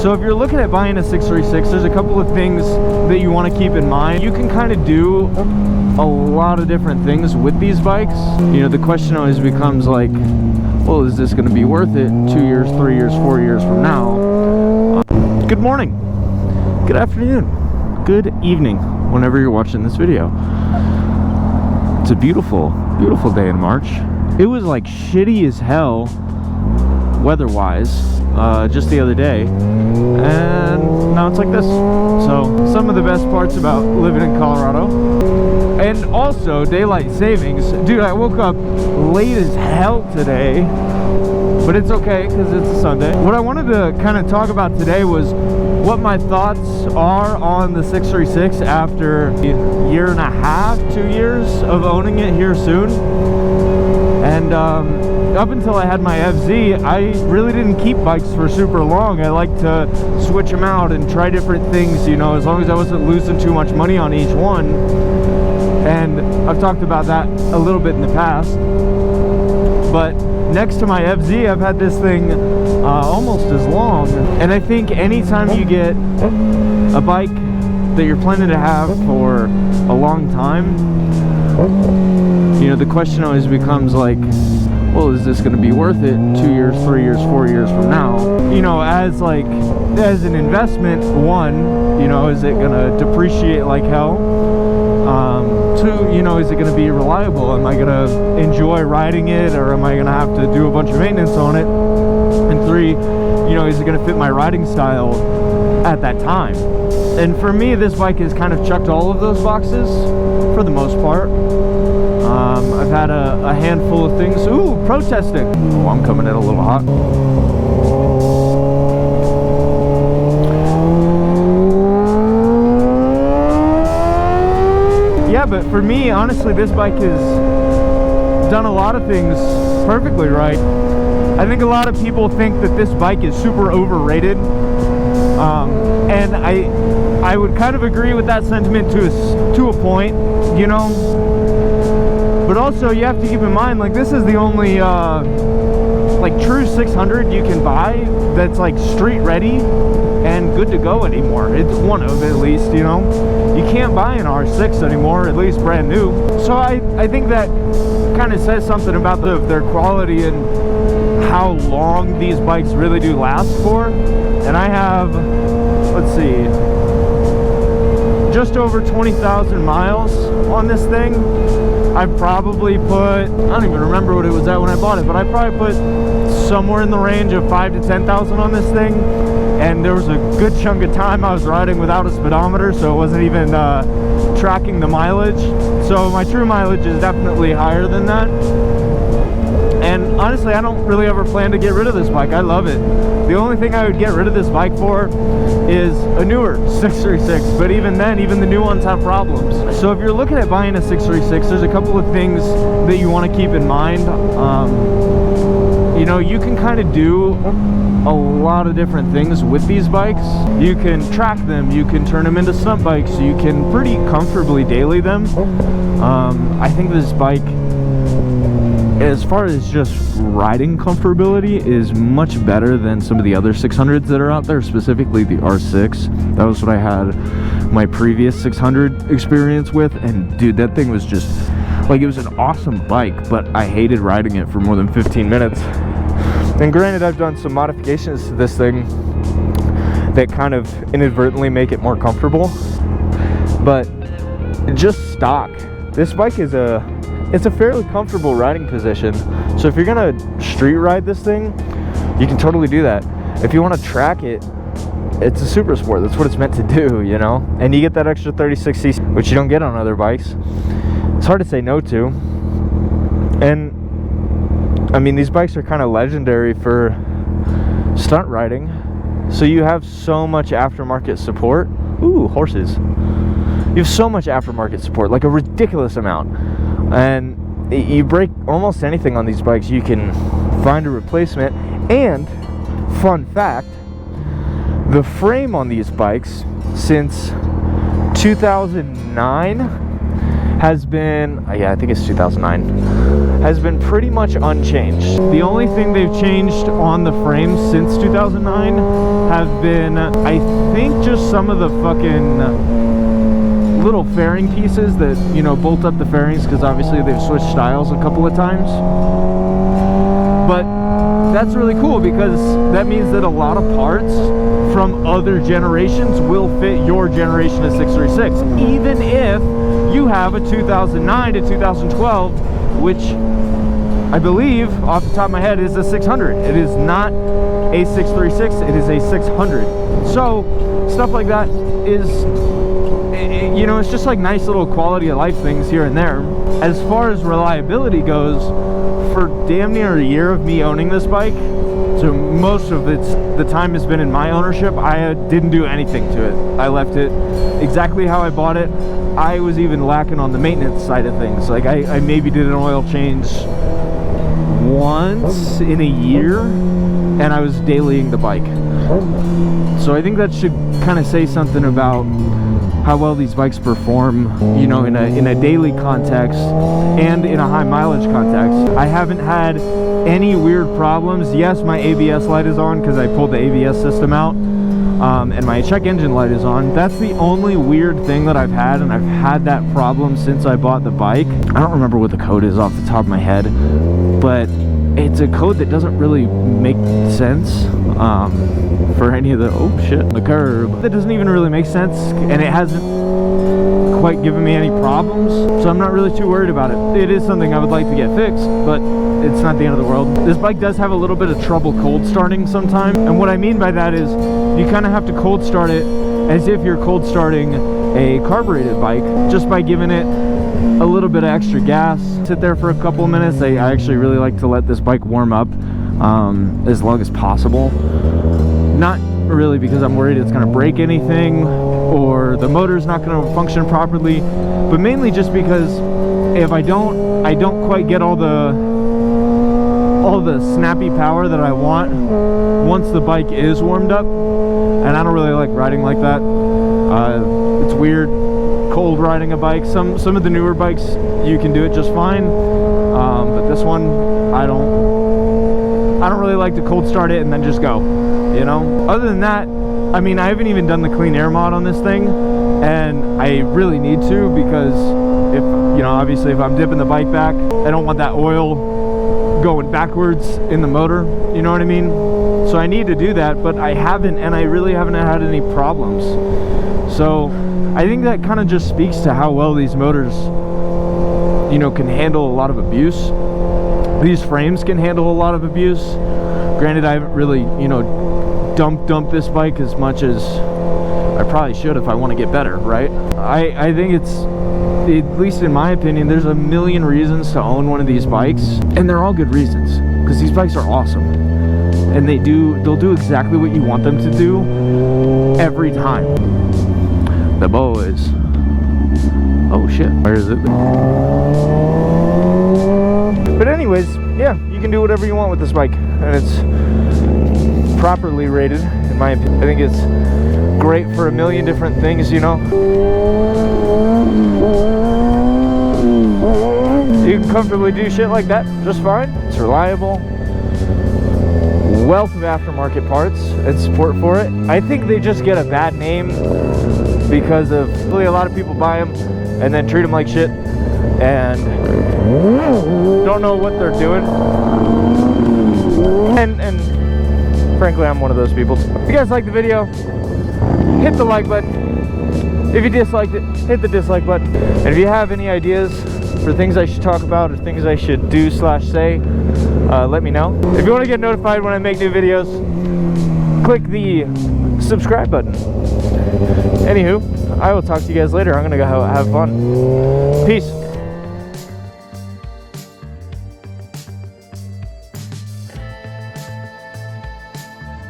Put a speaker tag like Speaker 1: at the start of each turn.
Speaker 1: So if you're looking at buying a 636, there's a couple of things that you want to keep in mind. You can kind of do a lot of different things with these bikes. You know, the question always becomes like, well, is this going to be worth it 2 years, 3 years, 4 years from now? Good morning, good afternoon, good evening, whenever you're watching this video. It's a beautiful, beautiful day in March. It was like shitty as hell weather-wise just the other day, and now it's like this. So some of the best parts about living in Colorado, and also daylight savings. Dude, I woke up late as hell today, but it's okay because it's a Sunday. What I wanted to kind of talk about today was what my thoughts are on the 636 after a year and a half, 2 years of owning it here soon. And up until I had my FZ, I really didn't keep bikes for super long. I like to switch them out and try different things, you know, as long as I wasn't losing too much money on each one. And I've talked about that a little bit in the past. But next to my FZ, I've had this thing almost as long. And I think anytime you get a bike that you're planning to have for a long time, you know, the question always becomes like, well, is this going to be worth it 2 years, 3 years, 4 years from now? You know, as an investment, one, you know, is it going to depreciate like hell? Two, you know, is it going to be reliable? Am I going to enjoy riding it, or am I going to have to do a bunch of maintenance on it? And three, you know, is it going to fit my riding style at that time? And for me, this bike has kind of checked all of those boxes for the most part. I've had a handful of things. Ooh, protesting. Oh, I'm coming in a little hot. Yeah, but for me, honestly, this bike has done a lot of things perfectly right. I think a lot of people think that this bike is super overrated. And I would kind of agree with that sentiment to a point, you know. But also, you have to keep in mind, like, this is the only like true 600 you can buy that's like street ready and good to go anymore. It's one of, at least, you know. You can't buy an R6 anymore, at least brand new. So I think that kind of says something about their quality and how long these bikes really do last for. And I have, let's see, just over 20,000 miles on this thing. I've probably put, I don't even remember what it was at when I bought it, but I probably put somewhere in the range of 5,000 to 10,000 on this thing. And there was a good chunk of time I was riding without a speedometer, so it wasn't even tracking the mileage. So my true mileage is definitely higher than that. And honestly, I don't really ever plan to get rid of this bike. I love it. The only thing I would get rid of this bike for is a newer 636, but even then, even the new ones have problems. So if you're looking at buying a 636, there's a couple of things that you want to keep in mind. You know, you can kind of do a lot of different things with these bikes. You can track them, you can turn them into stunt bikes, you can pretty comfortably daily them. I think this bike, as far as just riding comfortability, is much better than some of the other 600s that are out there, specifically the R6. That was what I had my previous 600 experience with, and dude, that thing was just like, it was an awesome bike, but I hated riding it for more than 15 minutes. And granted, I've done some modifications to this thing that kind of inadvertently make it more comfortable, but just stock, this bike is it's a fairly comfortable riding position. So if you're gonna street ride this thing, you can totally do that. If you want to track it, it's a super sport. That's what it's meant to do, you know. And you get that extra 36cc, which you don't get on other bikes. It's hard to say no to. And I mean, these bikes are kind of legendary for stunt riding. So you have so much aftermarket support. Ooh, horses. You have so much aftermarket support, like a ridiculous amount. And you break almost anything on these bikes, you can find a replacement. And fun fact, the frame on these bikes since 2009 has been, yeah, I think it's 2009, has been pretty much unchanged. The only thing they've changed on the frames since 2009 have been, I think, just some of the fucking little fairing pieces that, you know, bolt up the fairings, because obviously they've switched styles a couple of times. But that's really cool, because that means that a lot of parts from other generations will fit your generation of 636, even if you have a 2009 to 2012, which I believe, off the top of my head, is a 600. It is not a 636, it is a 600. So stuff like that is, you know, it's just like nice little quality of life things here and there. As far as reliability goes, for damn near a year of me owning this bike, so most of the time has been in my ownership, I didn't do anything to it. I left it exactly how I bought it. I was even lacking on the maintenance side of things. Like I maybe did an oil change once in a year, and I was dailying the bike. So I think that should kind of say something about how well these bikes perform, you know, in a daily context and in a high mileage context. I haven't had any weird problems. Yes, my ABS light is on because I pulled the ABS system out, and my check engine light is on. That's the only weird thing that I've had, and I've had that problem since I bought the bike. I don't remember what the code is off the top of my head, but it's a code that doesn't really make sense for any of the, oh shit, the curb. That doesn't even really make sense, and it hasn't quite given me any problems, so I'm not really too worried about it. It is something I would like to get fixed, but it's not the end of the world. This bike does have a little bit of trouble cold starting sometimes, and what I mean by that is you kind of have to cold start it as if you're cold starting a carbureted bike, just by giving it a little bit of extra gas. Sit there for a couple of minutes. I actually really like to let this bike warm up as long as possible. Not really because I'm worried it's going to break anything or the motor's not going to function properly, but mainly just because if I don't quite get all the snappy power that I want once the bike is warmed up, and I don't really like riding like that. It's weird cold riding a bike. Some of the newer bikes you can do it just fine, but this one I don't really like to cold start it and then just go, you know. Other than that, I mean, I haven't even done the clean air mod on this thing, and I really need to, because if, you know, obviously if I'm dipping the bike back, I don't want that oil going backwards in the motor, you know what I mean? So I need to do that, but I haven't, and I really haven't had any problems. So I think that kind of just speaks to how well these motors, you know, can handle a lot of abuse. These frames can handle a lot of abuse. Granted, I haven't really, you know, dumped this bike as much as I probably should if I want to get better, right? I think it's, at least in my opinion, there's a million reasons to own one of these bikes, and they're all good reasons, because these bikes are awesome, and they'll do exactly what you want them to do every time. The boys. Oh shit, where is it? But anyways, yeah, you can do whatever you want with this bike, and it's properly rated, in my opinion. I think it's great for a million different things, you know. You can comfortably do shit like that just fine. It's reliable. Wealth of aftermarket parts and support for it. I think they just get a bad name because of really a lot of people buy them and then treat them like shit and don't know what they're doing. And frankly, I'm one of those people. If you guys like the video, hit the like button. If you disliked it, hit the dislike button. And if you have any ideas for things I should talk about or things I should do / say, let me know. If you want to get notified when I make new videos, click the subscribe button. Anywho, I will talk to you guys later. I'm gonna go have fun. Peace.